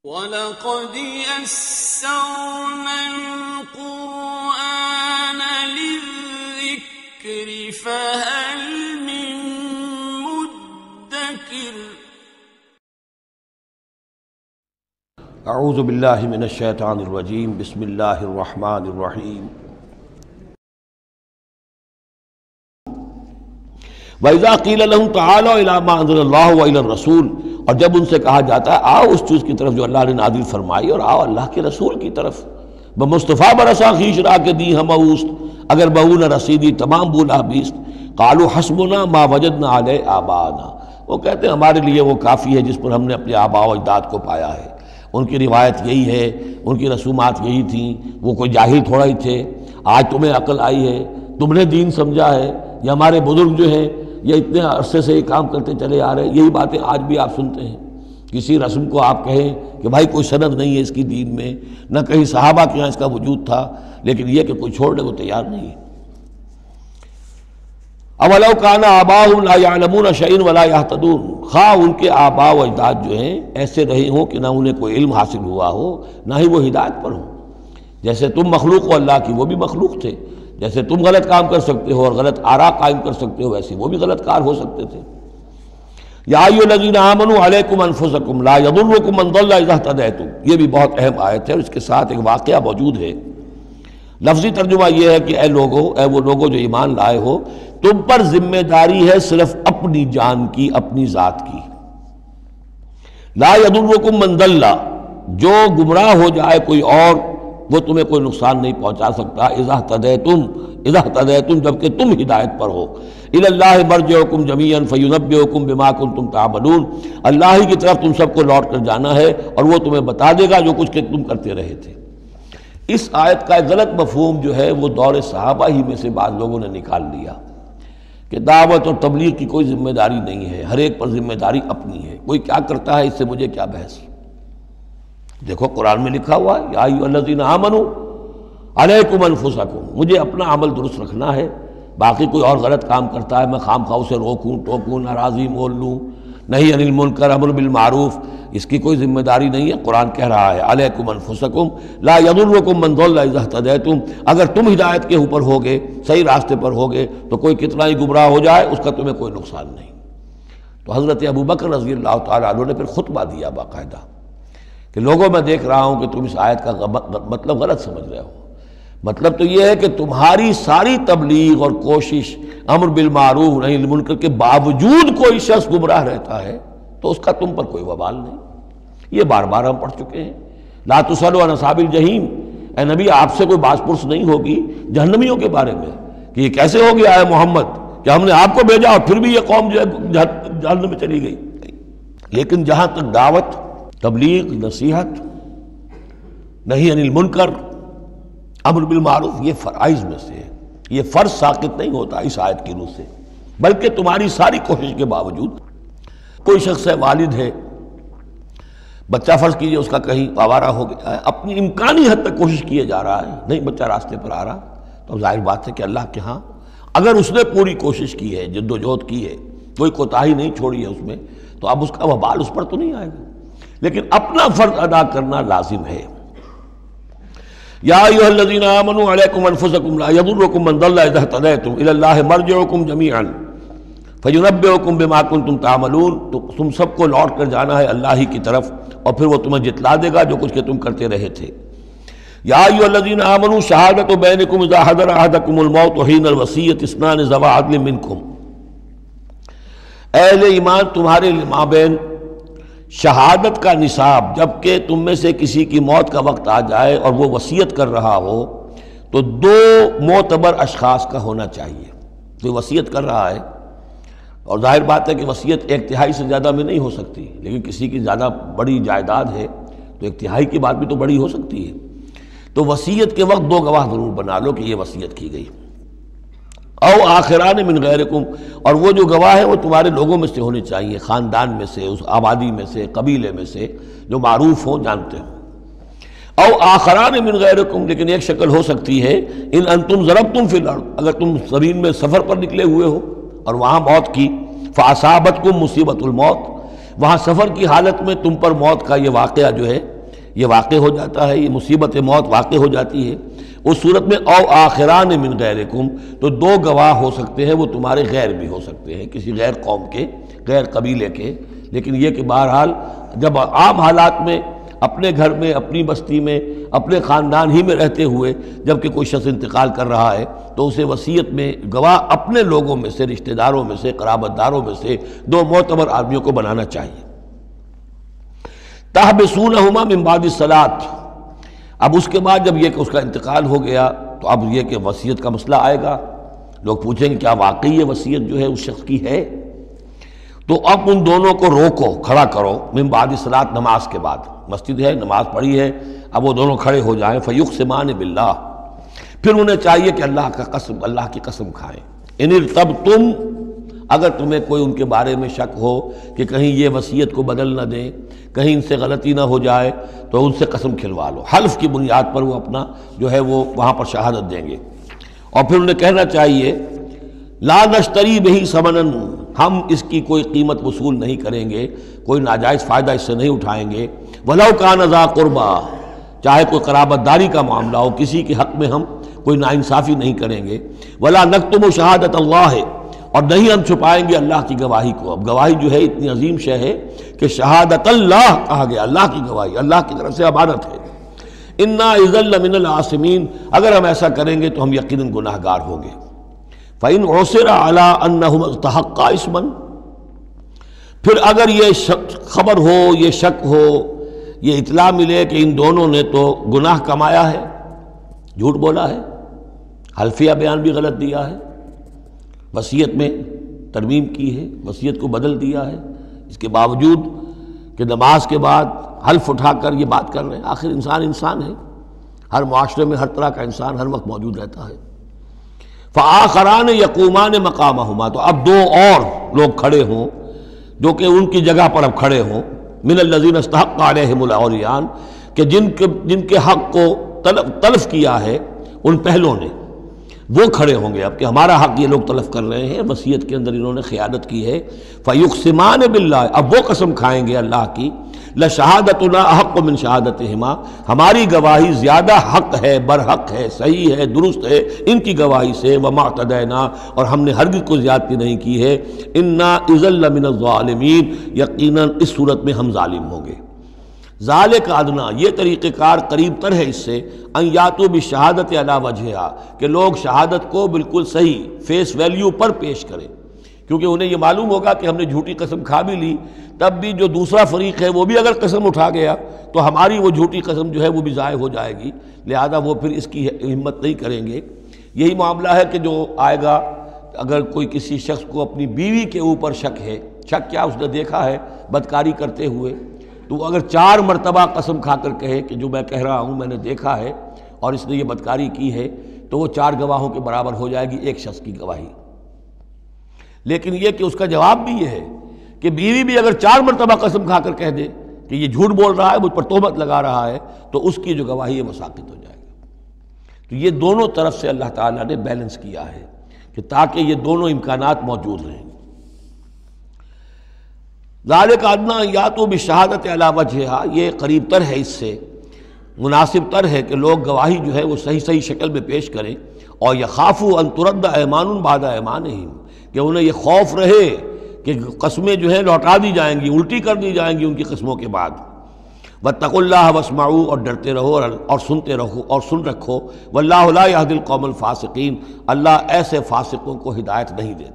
وَلَقَدْ يَسَّرْنَا الْقُرْآنَ لِلذِّكْرِ فَهَلْ مِن مُّدَّكِرٍ اعوذ باللہ من الشیطان الرجیم بسم اللہ الرحمن الرحیم وَإِذَا قِيلَ لَهُمْ تَعَالَوْا إِلَىٰ مَا أَنزَلَ اللَّهُ وَإِلَى الرَّسُولِ، اور جب ان سے کہا جاتا ہے آؤ اس چیز کی طرف جو اللہ نے نازل فرمائی، اور آؤ اللہ کے رسول کی طرف، بمصطفیٰ برسا خیش را کے دی ہم اوست، اگر بہو نہ رسیدی تمام بولا بیست، قالوا حسبنا ما وجدنا علیہ آباءنا، وہ کہتے ہیں ہمارے لیے وہ کافی ہے جس پر ہم نے اپنے آباء و اجداد کو پایا ہے، ان کی روایت یہی ہے، ان کی رسومات یہی تھیں، وہ کوئی جاہل تھوڑا ہی تھے، آج تمہیں عقل آئی ہے، تم نے دین سمجھا ہے، یہ ہمارے بزرگ جو ہیں یہ اتنے عرصے سے یہ کام کرتے چلے آ رہے ہیں، یہی باتیں آج بھی آپ سنتے ہیں۔ کسی رسم کو آپ کہیں کہ بھائی کوئی سند نہیں ہے اس کی دین میں، نہ کہیں صحابہ کے یہاں اس کا وجود تھا، لیکن یہ کہ کوئی چھوڑنے کو تیار نہیں ہے۔ اولو کان آباؤہم لا یعلمون شیئا ولا یہتدون، خواہ ان کے آباء و اجداد جو ہیں ایسے رہے ہوں کہ نہ انہیں کوئی علم حاصل ہوا ہو نہ ہی وہ ہدایت پر ہوں۔ جیسے تم مخلوق ہو اللہ کی، وہ بھی مخلوق تھے، جیسے تم غلط کام کر سکتے ہو اور غلط آراء قائم کر سکتے ہو، ویسے وہ بھی غلط کار ہو سکتے تھے۔ یا ایھا الذین آمنوا علیکم انفسکم لا یضرکم من ضل اذا اہتدیتم، یہ بھی بہت اہم آیت ہے اور اس کے ساتھ ایک واقعہ موجود ہے۔ لفظی ترجمہ یہ ہے کہ اے لوگو، اے وہ لوگو جو ایمان لائے ہو، تم پر ذمہ داری ہے صرف اپنی جان کی، اپنی ذات کی۔ لا یضرکم من ضل، جو گمراہ ہو جائے کوئی اور وہ تمہیں کوئی نقصان نہیں پہنچا سکتا، اذا اہتدیتم جبکہ تم ہدایت پر ہو۔ الی اللہ مرجعکم جمیعا فینبئکم بما کنتم تعملون، اللہ ہی کی طرف تم سب کو لوٹ کر جانا ہے اور وہ تمہیں بتا دے گا جو کچھ کہ تم کرتے رہے تھے۔ اس آیت کا ایک غلط مفہوم جو ہے وہ دور صحابہ ہی میں سے بعض لوگوں نے نکال لیا کہ دعوت اور تبلیغ کی کوئی ذمہ داری نہیں ہے، ہر ایک پر ذمہ داری اپنی ہے، کوئی کیا کرتا ہے اس سے مجھے کیا بحث۔ دیکھو قرآن میں لکھا ہوا ہے یا ایھا الذین آمنوا علیکم انفسکم، مجھے اپنا عمل درست رکھنا ہے، باقی کوئی اور غلط کام کرتا ہے میں خام خواہ اسے روکوں ٹوکوں ناراضی مول لوں، نہی عن المنکر امر بالمعروف، اس کی کوئی ذمہ داری نہیں ہے۔ قرآن کہہ رہا ہے علیکم انفسکم لا یضرکم من ضل اذا اہتدیتم، اگر تم ہدایت کے اوپر ہوگے، صحیح راستے پر ہوگے تو کوئی کتنا ہی گمراہ ہو جائے اس کا تمہیں کوئی نقصان نہیں۔ تو حضرت ابوبکر رضی اللہ تعالیٰ عنہ نے پھر خطبہ دیا باقاعدہ کہ لوگوں میں دیکھ رہا ہوں کہ تم اس آیت کا مطلب غلط سمجھ رہے ہو۔ مطلب تو یہ ہے کہ تمہاری ساری تبلیغ اور کوشش امر بالمعروف نہی عن المنکر کے باوجود کوئی شخص گمراہ رہتا ہے تو اس کا تم پر کوئی وبال نہیں۔ یہ بار بار ہم پڑھ چکے ہیں، لا تسألوا عن اصحاب الجحیم، اے نبی آپ سے کوئی باس پرس نہیں ہوگی جہنمیوں کے بارے میں کہ یہ کیسے ہو گیا ہے محمد کہ ہم نے آپ کو بھیجا اور پھر بھی یہ قوم جو ہے جہنم میں چلی گئی۔ لیکن جہاں تک دعوت، تبلیغ، نصیحت، نہی عن المنکر، امر بالمعروف، یہ فرائض میں سے ہے، یہ فرض ساقط نہیں ہوتا اس آیت کی روح سے، بلکہ تمہاری ساری کوشش کے باوجود کوئی شخص ہے، والد ہے، بچہ فرض کیجئے اس کا کہیں آوارہ ہو گیا ہے، اپنی امکانی حد تک کوشش کیے جا رہا ہے، نہیں بچہ راستے پر آ رہا، تو ظاہر بات ہے کہ اللہ کے ہاں اگر اس نے پوری کوشش کی ہے، جد و جہد کی ہے، کوئی کوتاہی نہیں چھوڑی ہے اس میں، تو اب اس کا وبال اس پر تو نہیں آئے گا، لیکن اپنا فرض ادا کرنا لازم ہے۔ یا ایھا الذین آمنوا علیکم انفسکم لا یضرکم من ضل اذا اہتدیتم الی اللہ مرجعکم جمیعا فینبئکم بما کنتم تعملون، تو تم سب کو لوٹ کر جانا ہے اللہ ہی کی طرف اور پھر وہ تمہیں جتلا دے گا جو کچھ کہ تم کرتے رہے تھے۔ یا ایھا الذین آمنوا شہادۃ بینکم اذا حضر احدکم الموت حین الوصیۃ اثنان ذوی عدل منکم، اہل ایمان تمہارے مابین شہادت کا نصاب، جبکہ تم میں سے کسی کی موت کا وقت آ جائے اور وہ وصیت کر رہا ہو تو دو معتبر اشخاص کا ہونا چاہیے۔ جو وصیت کر رہا ہے، اور ظاہر بات ہے کہ وصیت ایک تہائی سے زیادہ میں نہیں ہو سکتی، لیکن کسی کی زیادہ بڑی جائیداد ہے تو ایک تہائی کی بات بھی تو بڑی ہو سکتی ہے، تو وصیت کے وقت دو گواہ ضرور بنا لو کہ یہ وصیت کی گئی۔ او آخران من غیرکم، اور وہ جو گواہ ہیں وہ تمہارے لوگوں میں سے ہونے چاہیے، خاندان میں سے، اس آبادی میں سے، قبیلے میں سے، جو معروف ہوں، جانتے ہوں۔ او آخران من غیرکم، لیکن ایک شکل ہو سکتی ہے ان انتم ضربتم فی الارض، اگر تم زمین میں سفر پر نکلے ہوئے ہو اور وہاں موت کی، فاصابتکم مصیبت الموت، وہاں سفر کی حالت میں تم پر موت کا یہ واقعہ جو ہے یہ واقع ہو جاتا ہے، یہ مصیبت موت واقع ہو جاتی ہے، اس صورت میں او آخران من غیرکم، تو دو گواہ ہو سکتے ہیں، وہ تمہارے غیر بھی ہو سکتے ہیں، کسی غیر قوم کے، غیر قبیلے کے، لیکن یہ کہ بہرحال جب عام حالات میں اپنے گھر میں، اپنی بستی میں، اپنے خاندان ہی میں رہتے ہوئے جب کہ کوئی شخص انتقال کر رہا ہے تو اسے وصیت میں گواہ اپنے لوگوں میں سے، رشتہ داروں میں سے، قرابت داروں میں سے دو معتبر آدمیوں کو بنانا چاہیے۔ تحبسونہما من بعد الصلاۃ، اب اس کے بعد جب یہ کہ اس کا انتقال ہو گیا تو اب یہ کہ وصیت کا مسئلہ آئے گا، لوگ پوچھیں گے کیا واقعی یہ وصیت جو ہے اس شخص کی ہے؟ تو اب ان دونوں کو روکو، کھڑا کرو، من بعد الصلاۃ، نماز کے بعد، مسجد ہے، نماز پڑھی ہے، اب وہ دونوں کھڑے ہو جائیں، فیقسمان باللہ، پھر انہیں چاہیے کہ اللہ کی قسم کھائیں، ان ارتبتم، اگر تمہیں کوئی ان کے بارے میں شک ہو کہ کہیں یہ وصیت کو بدل نہ دیں، کہیں ان سے غلطی نہ ہو جائے، تو ان سے قسم کھلوا لو، حلف کی بنیاد پر وہ اپنا جو ہے وہ وہاں پر شہادت دیں گے، اور پھر انہیں کہنا چاہیے لا نشتری بہ ثمنا، ہم اس کی کوئی قیمت وصول نہیں کریں گے، کوئی ناجائز فائدہ اس سے نہیں اٹھائیں گے، ولو کان ذا قربا، چاہے کوئی قرابت داری کا معاملہ ہو، کسی کے حق میں ہم کوئی ناانصافی نہیں کریں گے، ولا نکتم شہادت اللہ، اور نہیں ہم چھپائیں گے اللہ کی گواہی کو۔ اب گواہی جو ہے اتنی عظیم شے ہے کہ شہادت اللہ کہا گیا، اللہ کی گواہی اللہ کی طرف سے امانت ہے۔ انا اذا لمن العاصمین، اگر ہم ایسا کریں گے تو ہم یقیناً گناہ گار ہوں گے۔ فإن عثر على انہم استحقا اسما، پھر اگر یہ خبر ہو، یہ شک ہو، یہ اطلاع ملے کہ ان دونوں نے تو گناہ کمایا ہے، جھوٹ بولا ہے، حلفیہ بیان بھی غلط دیا ہے، وصیت میں ترمیم کی ہے، وصیت کو بدل دیا ہے، اس کے باوجود کہ نماز کے بعد حلف اٹھا کر یہ بات کر رہے ہیں، آخر انسان ہے، ہر معاشرے میں ہر طرح کا انسان ہر وقت موجود رہتا ہے۔ فآخران یقومان مقامہما، تو اب دو اور لوگ کھڑے ہوں جو کہ ان کی جگہ پر اب کھڑے ہوں، من الذین استحق علیہم العریان، کہ جن کے حق کو تلف کیا ہے ان پہلوں نے، وہ کھڑے ہوں گے اب کہ ہمارا حق یہ لوگ تلف کر رہے ہیں، وصیت کے اندر انہوں نے خیانت کی ہے۔ فیقسمان باللہ، اب وہ قسم کھائیں گے اللہ کی، لشہادتنا احق من شہادتہما، ہماری گواہی زیادہ حق ہے، برحق ہے، صحیح ہے، درست ہے ان کی گواہی سے، وما اعتدینا، اور ہم نے ہرگز کوئی زیادتی نہیں کی ہے، انا اذا لمن الظالمین، یقیناً اس صورت میں ہم ظالم ہوں گے۔ ذالک ادنیٰ، یہ طریقہ کار قریب تر ہے اس سے، ان یاتوا بالشہادۃ علی وجہہا، کہ لوگ شہادت کو بالکل صحیح فیس ویلیو پر پیش کریں، کیونکہ انہیں یہ معلوم ہوگا کہ ہم نے جھوٹی قسم کھا بھی لی، تب بھی جو دوسرا فریق ہے وہ بھی اگر قسم اٹھا گیا تو ہماری وہ جھوٹی قسم جو ہے وہ بھی ضائع ہو جائے گی، لہذا وہ پھر اس کی ہمت نہیں کریں گے۔ یہی معاملہ ہے کہ جو آئے گا، اگر کوئی کسی شخص کو اپنی بیوی کے اوپر شک ہے، شک کیا، اس نے دیکھا ہے بدکاری کرتے ہوئے، تو اگر 4 مرتبہ قسم کھا کر کہے کہ جو میں کہہ رہا ہوں میں نے دیکھا ہے اور اس نے یہ بدکاری کی ہے، تو وہ 4 گواہوں کے برابر ہو جائے گی ایک شخص کی گواہی۔ لیکن یہ کہ اس کا جواب بھی یہ ہے کہ بیوی بھی اگر 4 مرتبہ قسم کھا کر کہہ دے کہ یہ جھوٹ بول رہا ہے، مجھ پر تہمت لگا رہا ہے، تو اس کی جو گواہی ہے وہ ساقط ہو جائے گی۔ تو یہ دونوں طرف سے اللہ تعالیٰ نے بیلنس کیا ہے کہ تاکہ یہ دونوں امکانات موجود رہیں۔ ذالک ادنیٰ ان یاتوا بالشہادۃ علی وجہہا، یہ قریب تر ہے، اس سے مناسب تر ہے کہ لوگ گواہی جو ہے وہ صحیح شکل میں پیش کریں، اور یخافوا ان ترد ایمان بعد ایمانہم، کہ انہیں یہ خوف رہے کہ قسمیں جو ہیں لوٹا دی جائیں گی، الٹی کر دی جائیں گی ان کی قسموں کے بعد۔ واتقوا اللہ واسمعوا، اور ڈرتے رہو اور سنتے رہو اور سن رکھو، واللہ لا یہدی القوم الفاسقین، اللہ ایسے فاسقوں کو ہدایت نہیں دیتا۔